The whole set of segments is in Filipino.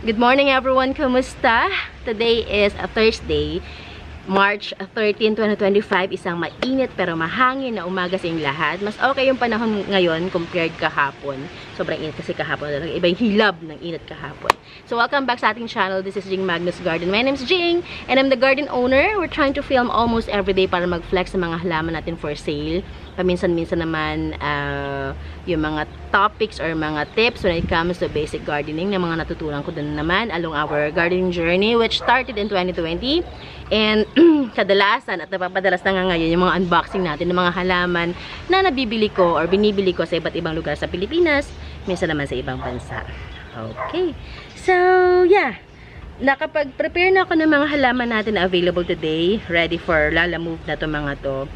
Good morning everyone, kumusta? Today is a Thursday, March 13, 2025. Isang mainit pero mahangin na umaga sa inyong lahat. Mas okay yung panahon ngayon compared kahapon. Sobrang init kasi kahapon talaga. Iba yung hilab ng init kahapon. So welcome back sa ating channel. This is Jing Magnus Garden. My name is Jing and I'm the garden owner. We're trying to film almost every day para mag-flex sa mga halaman natin for sale. Paminsan-minsan naman yung mga topics or mga tips when it comes to basic gardening na mga natutunan ko dun naman along our gardening journey which started in 2020. And kadalasan at napapadalas na nga ngayon yung mga unboxing natin ng mga halaman na nabibili ko or binibili ko sa iba't ibang lugar sa Pilipinas, minsan naman sa ibang bansa. Okay. So, yeah. Nakapag-prepare na ako ng mga halaman natin na available today. Ready for lalamove na to mga to.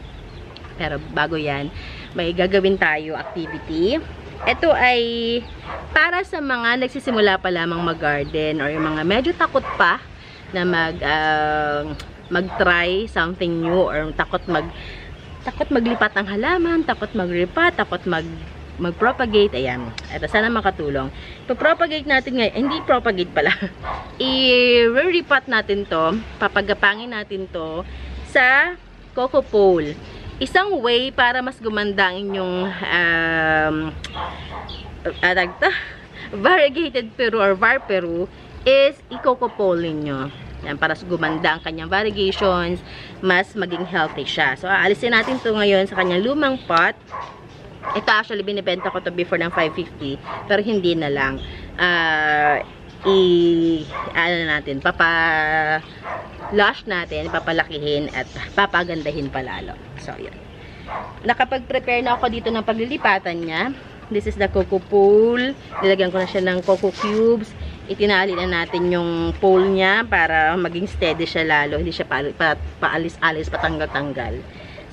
Pero bago yan, may gagawin tayo activity. Ito ay para sa mga nagsisimula pa lamang mag-garden or yung mga medyo takot pa na mag-try something new or takot maglipat ng halaman, takot mag-repat, takot mag-propagate. Ayan. Ito, sana makatulong. Ipapropagate natin ngayon. Hindi propagate pala. I-repat natin to. Papagapangin natin to sa coco pole. Isang way para mas gumanda ang inyong variegated Peru or var Peru is i-coco pole ninyo. Yan, para gumanda ang kanyang variegations, mas maging healthy siya. So, aalisin natin to ngayon sa kanyang lumang pot. Ito actually, binibenta ko to before ng 550. Pero hindi na lang. Lush natin, papalakihin at papagandahin palalo. So, yun. Nakapag-prepare na ako dito ng paglilipatan niya. This is the coco pole. Nilagyan ko na siya ng coco cubes. Itinali na natin yung pole niya para maging steady siya lalo. Hindi siya paalis-alis, patanggal-tanggal.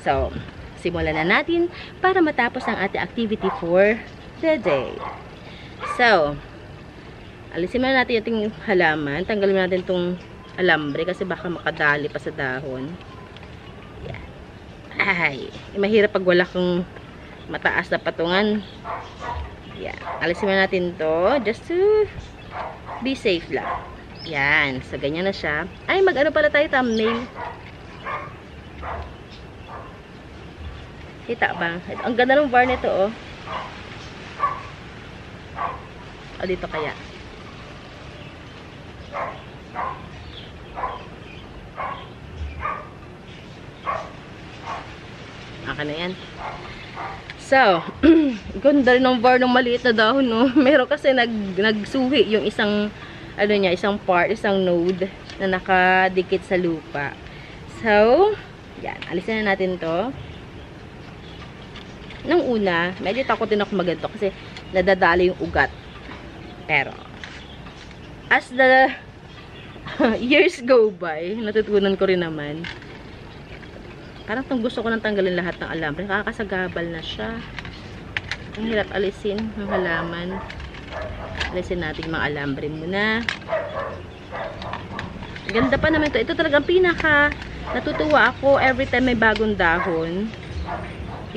So, simulan na natin para matapos ang ating activity for the day. So, alisin na natin yung halaman. Tanggalin natin itong alambre kasi baka makadali pa sa dahon. Yan. Ay, mahirap pag wala kang mataas na patungan. Yan. Alisin na natin to just to be safe lang. Yan. So, ganyan na siya. Ay, mag-ano pala tayo thumbnail. Kita ba? Ang ganda ng var nito, oh. O, dito kaya. Akin na yan. So, ganda rin ng var ng maliit na dahon, no? Meron kasi nagsuhi yung isang, ano niya, isang part, isang node na nakadikit sa lupa. So, yan. Alisin na natin to. Nang una, medyo takot din ako maganto kasi nadadali yung ugat. Pero, as the years go by, natutunan ko rin naman. Parang gusto ko nang tanggalin lahat ng alambre. Kakasagabal na siya. Ang hirap alisin ng halaman. Alisin natin mga alambre muna. Ganda pa naman ito. Ito talagang pinaka natutuwa ako every time may bagong dahon.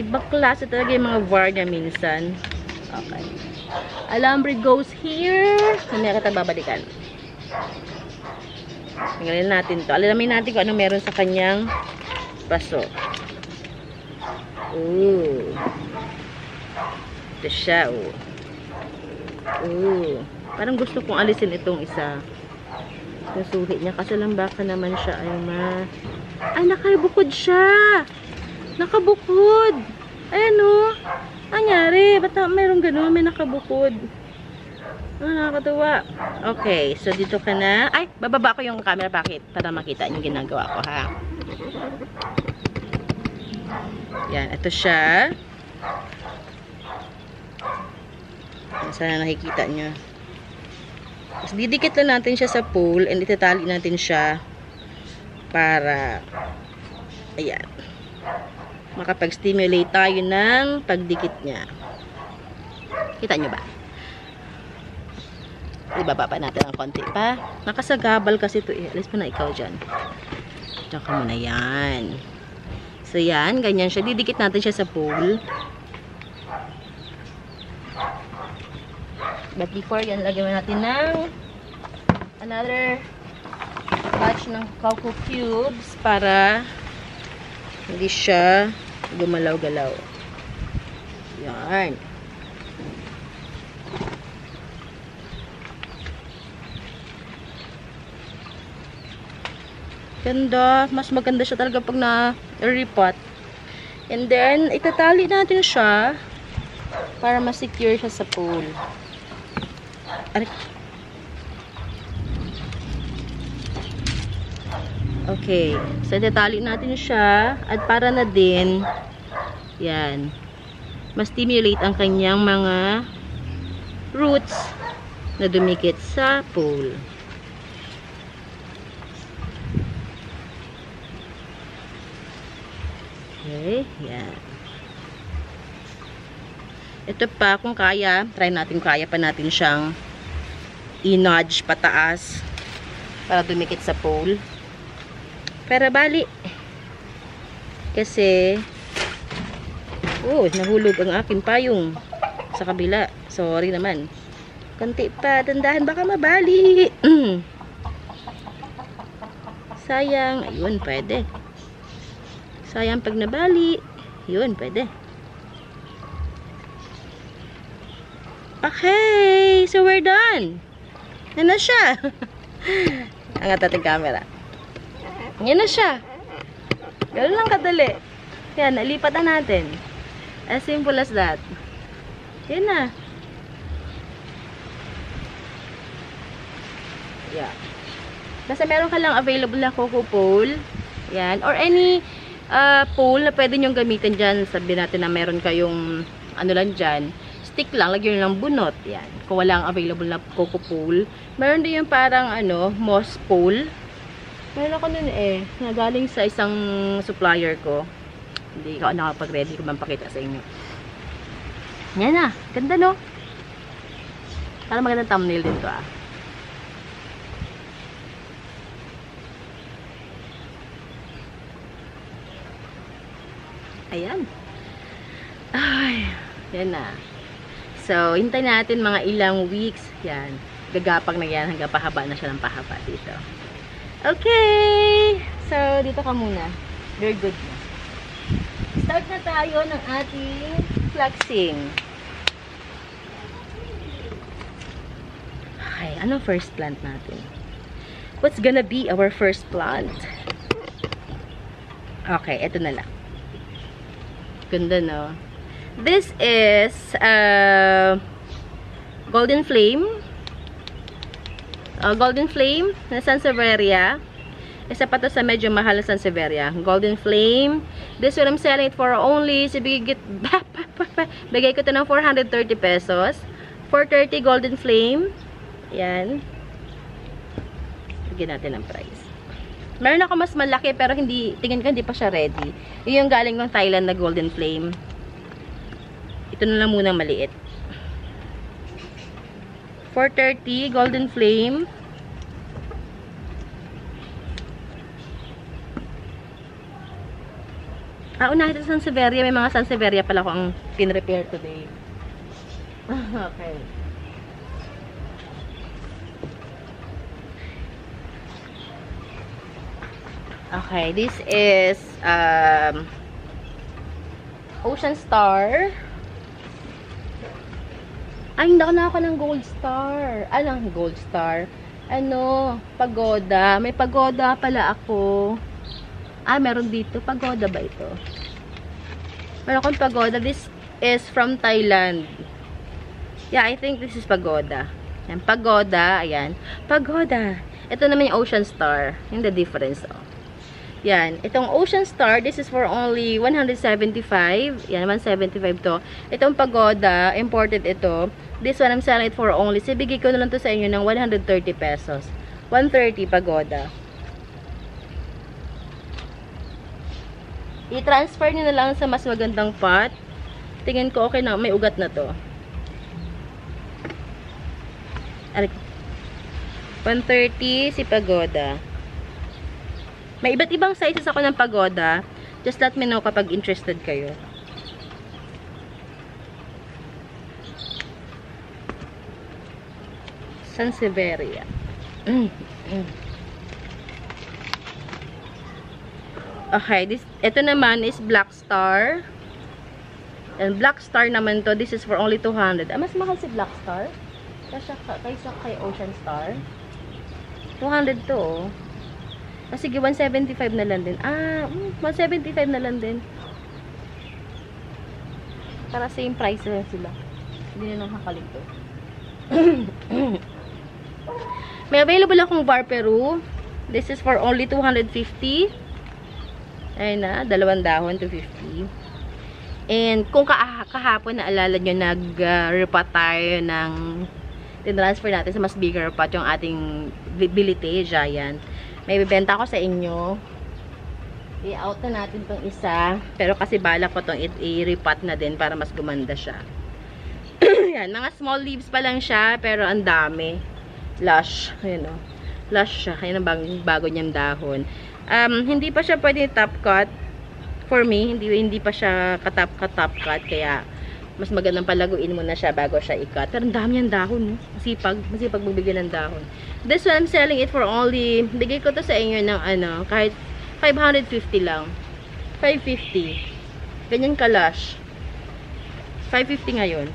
Ibang klase talaga yung mga var niya minsan. Okay. Alambre goes here. Mamaya kita babalikan. Tanggalin natin to. Alamin natin kung ano meron sa kanyang paso. Ooh. Ito siya, oh. Ooh. Parang gusto kong alisin itong isa. Yung suhi niya. Kasi lang baka naman siya ay ay, nakabukod siya. Nakabukod. Ayan, oh. Anyari? Ba't mayroong ganun? May nakabukod. Nakakatuwa. Okay. So, dito ka na. Ay, bababa ko yung camera. Bakit? Para makita yung ginagawa ko, ha? Yan. Ito siya. Sana nakikita nyo. Tapos, didikit lang natin siya sa pole and itatali natin siya para ayan. Makapag-stimulate tayo ng pagdikit niya. Kita nyo ba? Ibaba pa natin ang konti pa. Nakasagabal kasi ito eh. Alis pa na ikaw dyan. Diyan ka muna yan. So yan, ganyan siya. Didikit natin siya sa pole. But before yan, lagyan natin ng another batch ng cocoa cubes para hindi siya gumalaw-galaw. Yan. Ganda. Mas maganda siya talaga pag na-repot. And then, itatali natin siya para ma-secure siya sa pole. Okay. So, itatali natin siya. At para na din, yan, ma-stimulate ang kanyang mga roots na dumikit sa pole. Okay, yan. Ito pa, kung kaya, try natin kaya pa natin siyang i-nudge pataas para dumikit sa pole. Pero bali, kasi, nahulog ang aking payong sa kabila. Sorry naman. Konti pa, dandahan, baka mabali. Sayang, ayun, pwede. Sayang pag nabali. Yun, pwede. Okay, so we're done. Yan na siya. Angat natin camera. Yan na siya. Ganoon lang kadali. Yan, nalipat na natin. As simple as that. Yan na. Yeah. Basta meron ka lang available na cocoa pole. Yan. Or any pole na pwede nyong gamitin dyan. Sabihin natin na meron kayong ano lang dyan. Stick lang. Lagyan nyo lang bunot. Yan. Kung walang available na cocoa pole. Meron din yung parang moss pole. Meron ako nun na galing sa isang supplier ko. Hindi ako nakapag-ready ko mampakita sa inyo. Yan na. Ganda, no? Parang magandang thumbnail din to, Ayan. Ay, yan na. So, hintay natin mga ilang weeks. Yan. Gagapag na yan. Hanggang pahaba na siya ng pahaba dito. Okay. So, dito ka muna. Very good na. Start na tayo ng ating flaxing. Okay. Anong first plant natin? What's gonna be our first plant? Okay. Ito na lang. Ganda, no? This is Golden Flame. Golden Flame na Sansevieria. Isa pa to sa medyo mahal na Sansevieria. Golden Flame. This one I'm selling it for only, bigay ko to ng 430 pesos. 430 Golden Flame. Yan. Bigyan natin ng price. Meron ako mas malaki pero tingin ko hindi pa siya ready. Yung galing ng Thailand na Golden Flame. Ito na lang muna maliit. 430 Golden Flame. Unahin ito sa Sansevieria. May mga Sansevieria pala ko ang pin-repair today. Okay. Okay, this is Ocean Star. Ay, hindi ako ng Gold Star. Anong Gold Star? Pagoda. May pagoda pala ako. Meron dito. Pagoda ba ito? Meron akong pagoda. This is from Thailand. Yeah, I think this is pagoda. Yan, pagoda. Ayan. Pagoda. Ito naman yung Ocean Star. Yung the difference, Yan. Itong Ocean Star, this is for only 175. Yan, 175 to. Itong pagoda, imported ito. This one, I'm selling it for only. Sibigay ko na lang to sa inyo ng 130 pesos. 130 pagoda. I-transfer nyo na lang sa mas magandang pot. Tingin ko okay na. May ugat na to. 130 si pagoda. May iba't ibang sizes ako ng pagoda. Just let me know kapag interested kayo. Sansevieria. Okay, ito naman is Black Star. And Black Star naman to, this is for only 200. Mas mahal si Black Star kaysa kay Ocean Star. 200 to, oh. Sige, 175 na lang din. 175 na lang din. Para same price lang sila. Hindi na nang hakalito. May available akong Vaporu. This is for only 250. Ayun na, 2 dahon, 250. And kung kahapon naalala nyo, nag-repot tayo ng tinransfer natin sa mas bigger pot yung ating Bilite Giant. May bibenta ko sa inyo. I-out na natin tong isa. Pero kasi bala ko tong i-repot na din para mas gumanda siya. Yan, mga small leaves pa lang siya, pero ang dami. Lush. Ayan o. Lush siya. Ayan ang bago niyang dahon. Hindi pa siya pwede top cut. For me, hindi pa siya top cut. Kaya, mas magandang palaguin mo na siya bago siya i-cut. Pero ang dami niyang dahon. Masipag magbibigyan ng dahon. This one, I'm selling it for only, bigay ko to sa inyo ng kahit 550 lang. 550. Ganyan ka lush. 550 ngayon.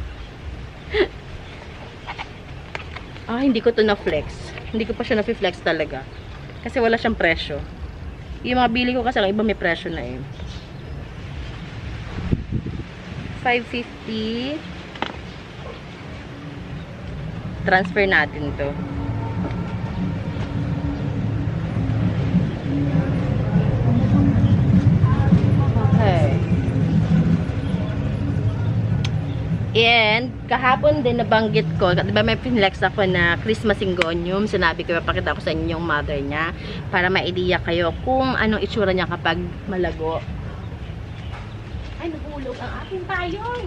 Hindi ko to na-flex. Hindi ko pa siya na-flex talaga. Kasi wala siyang presyo. Yung mga bili ko kasi lang, iba may presyo na eh. 550. Transfer natin to. Okay. And, kahapon din nabanggit ko, diba may pinlex ako na Christmas Syngonium. Sinabi ko, papakita ko sa inyo yung mother niya para ma-idea kayo kung anong itsura niya kapag malago. Ay, nahulog ang aking payong!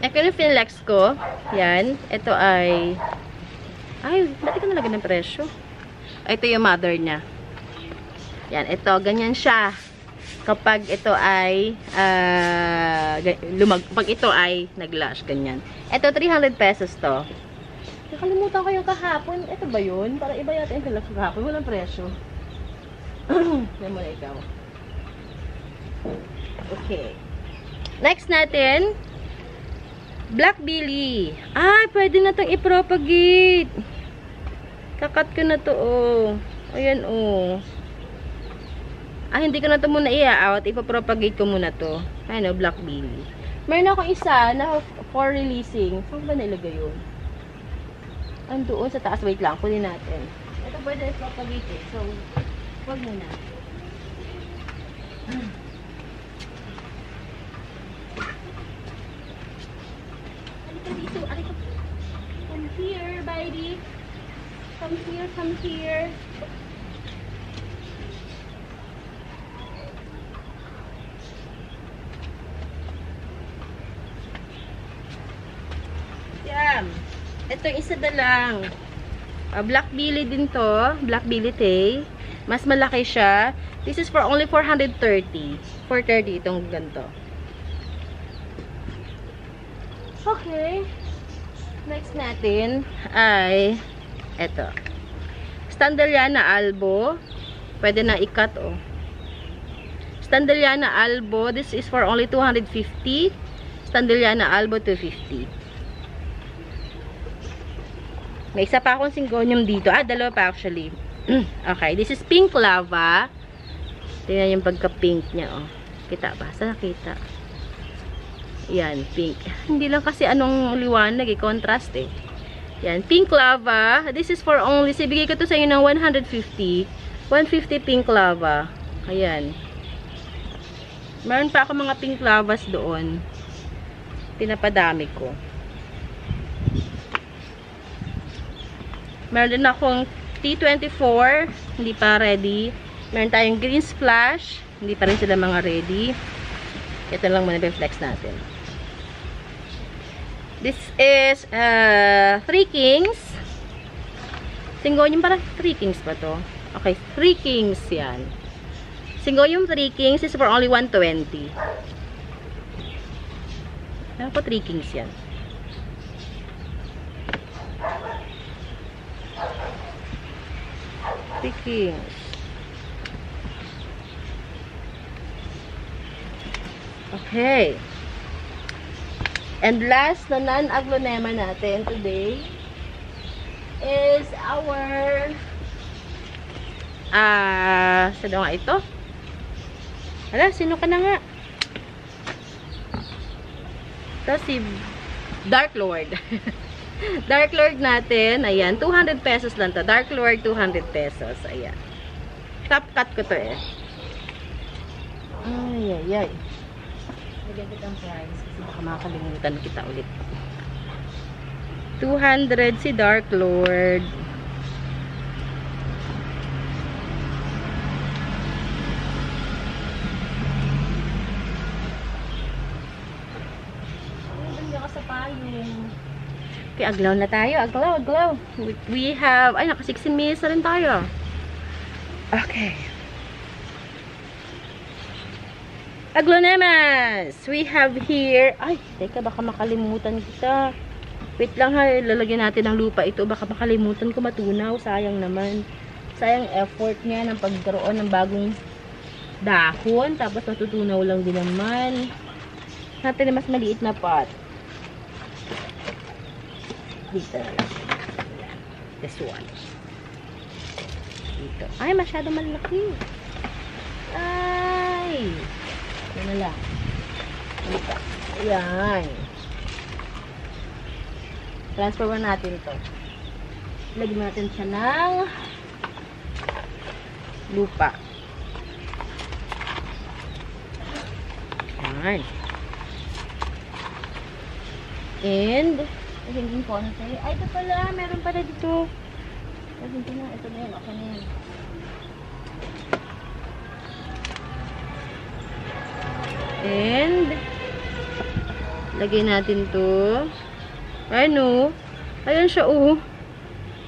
Ito yung pinlex ko. Yan. Ito ay... ba't ka nalagyan ng presyo? Ito yung mother niya. Yan, ito, ganyan siya. Kapag ito ay pag ito ay naglash, ganyan. Ito, 300 pesos to. Nakalimutan ko yung kahapon. Ito ba yun? Para iba yata yung pinlex kahapon. Walang presyo. Yan mo na ikaw. Okay. Next natin, Black Billy. Pwede na itong i-propagate. Kakat ko na to, oh. Ayan, oh. Hindi ko na to muna i-out. Ipapropagate ko muna to. Ayan, oh, Black Billy. Meron akong isa na for releasing. Saan ba nilagay yun? Andoon sa taas. Wait lang, kunin natin. Ito pwede i-propagate eh. So, wag muna. Come here, baby. Come here, come here. Yan. Ito isa na lang. Black Billy din to. Black Billy Tay. Mas malaki siya. This is for only 430. 430 itong ganito. Okay. Next natin ay eto. Standeliana Albo. Pwede na i-cut, oh. Standeliana Albo. This is for only 250. Standeliana Albo, 250. May isa pa akong Syngonium dito. Dalawa pa actually. Okay. This is Pink Lava. Tingnan yung pagka-pink niya, oh. Kita ba? Saan nakita? Yan, pink. Hindi lang kasi anong liwanag eh, contrast eh. Yan, Pink Lava. This is for only, sibigay ko to sa inyo ng 150. 150 Pink Lava. Ayan. Meron pa ako mga Pink Lavas doon. Pinapadami ko. Meron din akong T24. Hindi pa ready. Meron tayong Green Splash. Hindi pa rin sila mga ready. Ito lang muna i-flex natin. This is 3 Kings. Syngonium, parang 3 Kings pa to. Okay, 3 Kings yan. Syngonium 3 Kings is for only 120. Ano po 3 Kings yan? Kings. Okay. And last na non-aglonema natin today is our sino nga ito? Hala, sino ka na nga? Ito si Dark Lord. Dark Lord natin, ayan, 200 pesos lang to. Dark Lord, 200 pesos. Ayan. Top cut ko to eh. Ay, ay, ay. Maganda ang price kasi baka makakalimutan kita ulit. 200 si Dark Lord. Okay, aglaw na tayo. Aglaw. We have, ay, naka 16 minutes na rin tayo. Okay. Aglonemas! We have here, ay, teka, baka makalimutan kita. Wait lang ha, lalagyan natin ng lupa ito. Baka makalimutan ko matunaw. Sayang naman. Sayang effort niya ng pagkaroon ng bagong dahon. Tapos natutunaw lang din naman. Natin na mas maliit na pot. Dito. This one. Dito. Ay, masyado malaki. Ay. Ito na lang. Dito. Ayan. Transfer natin ito. Lagyan natin siya ng lupa. Ayan. And hindi ko ano sa'yo. Ay, ito pala. Meron pala dito. Ay, hindi na. Ito na yun. Okay na yun. And lagay natin to. Ano? Ayan siya, oh.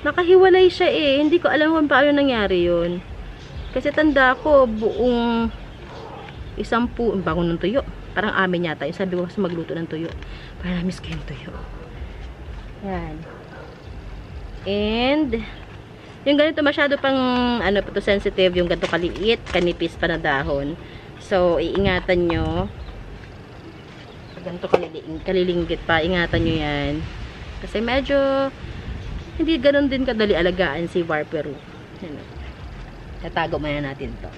Nakahiwalay siya eh. Hindi ko alam kung paano nangyari yun. Kasi tanda ko, buong 10 bagong ng tuyo. Parang amin yata. Yung sabi ko kasi magluto ng tuyo. Parang namiss ko yung tuyo. Yan. And yung ganito masyado pang ano pa to, sensitive, yung ganito kaliit, kanipis pa na dahon. So iingatan nyo. Ganito kalilinggit pa, ingatan nyo yan. Kasi medyo hindi ganoon din kadali alagaan si Varperu. Yan. Tatago muna natin to.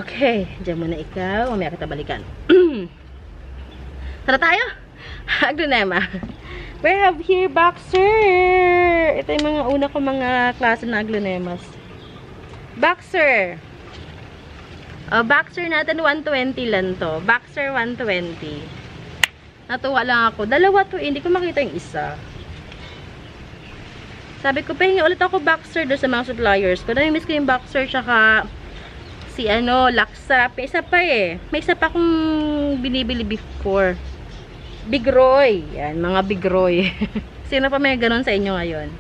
Okay, dyan muna ikaw. Mamaya kita balikan. Tara tayo! Aglonema. We have here Boxer. Ito yung mga una ko mga klase na aglonemas. Boxer. Boxer natin 120 lang to. Boxer 120. Natuwa lang ako. Dalawa to, hindi ko makita yung isa. Sabi ko, pahingi ulit ako Boxer doon sa mga suppliers ko. Namimiss ko yung Boxer tsaka si ano, Laksa. May isa pa eh. May isa pa akong binibili before. Big Roy. Yan, mga Big Roy. Sino pa may ganun sa inyo ngayon?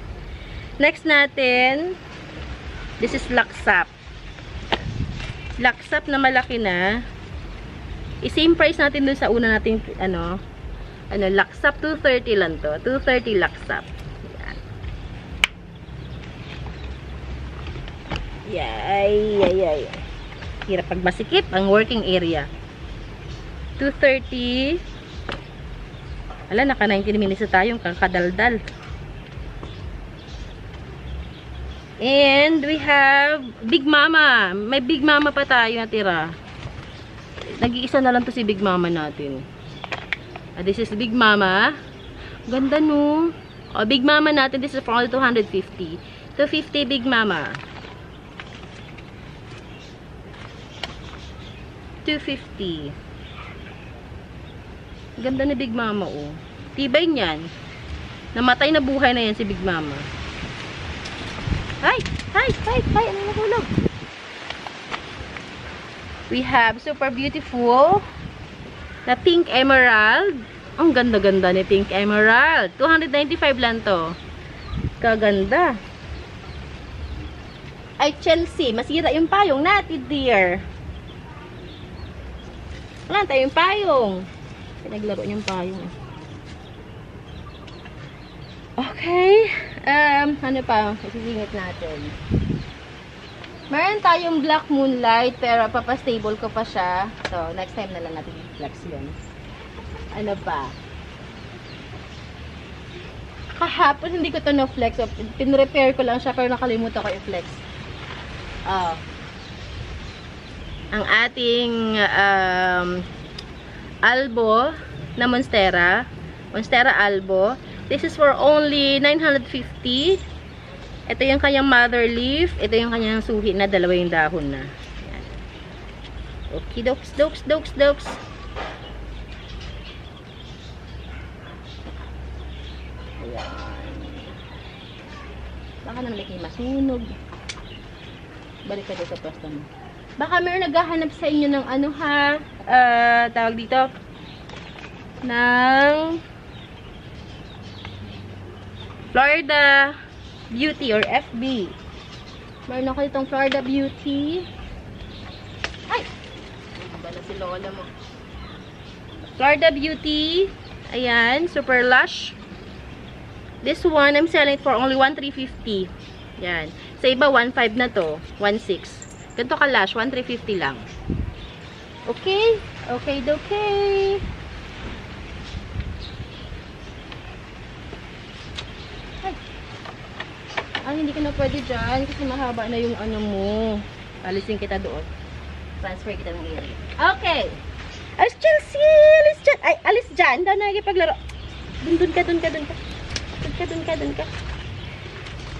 Next natin, this is Laksap. Laksap na malaki na. I-same price natin dun sa una nating ano, Laksap 230 lang to. 230 Laksap. Yan. Yay. Hirap pag masikip ang working area. 230. Ala, naka 19 minutes na tayong kakadaldal. And we have Big Mama. May Big Mama pa tayo natira. Nag-iisa na lang to si Big Mama natin. This is Big Mama. Ganda no. Big Mama natin, this is for only 250. 250 Big Mama. 250. Ganda ni Big Mama, oh. Tibay niyan. Namatay na buhay na yan si Big Mama. Hi! Ano nahulog? We have super beautiful na pink emerald. Ang ganda-ganda ni pink emerald. 295 lang to. Kaganda. Ay, Chelsea, masira yung payong natin, dear. Wala tayong payong. Pinaglaro niyang payong. Okay. Ano pa? Isisingit natin. Meron tayong Black Moonlight, pero papastable ko pa siya. So, next time na lang natin i-flex yun. Ano pa? Kahapon, hindi ko to na-flex. So, pinrepair ko lang siya, pero nakalimutan ko i-flex. Ang ating Albo na Monstera. Monstera Albo. This is for only 950. Ito yung kanyang mother leaf. Ito yung kanyang suhi na dalawa yung dahon na. Ayan. Okay, dokes. Ayan. Baka naman may masunog. Balik ka dito sa pwesto mo. Baka meron naghahanap sa inyo ng ano ha, tawag dito, ng Florida Beauty or FB. Meron ako itong Florida Beauty. Ay! Bala si Lola mo. Florida Beauty. Ayan, super lush. This one, I'm selling for only 1,350. Yan. Sa iba, 1,500 na to. 1,600. Ganito ka lash, 1,350 lang. Okay? Okay. Ay, hindi ka na pwede dyan kasi mahaba na yung ano mo. Alisin kita doon. Transfer kita ng area. Okay. Alis Chelsea! Alis dyan! Ay, alis dyan! Doon na nagipaglaro. Doon ka.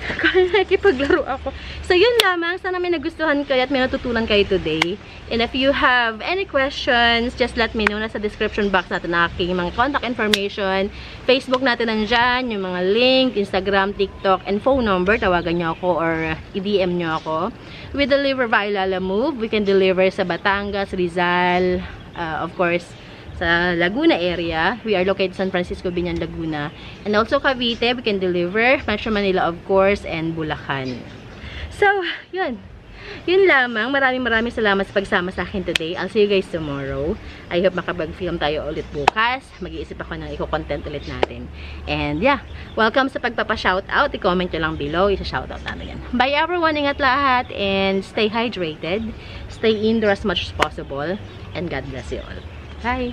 Kaya nakipaglaro ako. So, yun lamang. Sana may nagustuhan kayo at may natutunan kayo today. And if you have any questions, just let me know. Nasa description box natin ang aking mga contact information. Facebook natin nandyan, yung mga link, Instagram, TikTok, and phone number. Tawagan nyo ako or i-DM nyo ako. We deliver via Lala Move. We can deliver sa Batangas, Rizal, of course, sa Laguna area. We are located San Francisco, Binyan, Laguna. And also Cavite, we can deliver. Metro Manila, of course, and Bulacan. So, yun. Yun lamang. Maraming salamat sa pagsama sa akin today. I'll see you guys tomorrow. I hope makapag-film tayo ulit bukas. Mag-iisip ako ng i-content ulit natin. And yeah, welcome sa pagpapa-shoutout. I-comment nyo lang below. Isa-shoutout natin yan. Bye everyone. Ingat lahat. And stay hydrated. Stay indoor as much as possible. And God bless you all. Bye!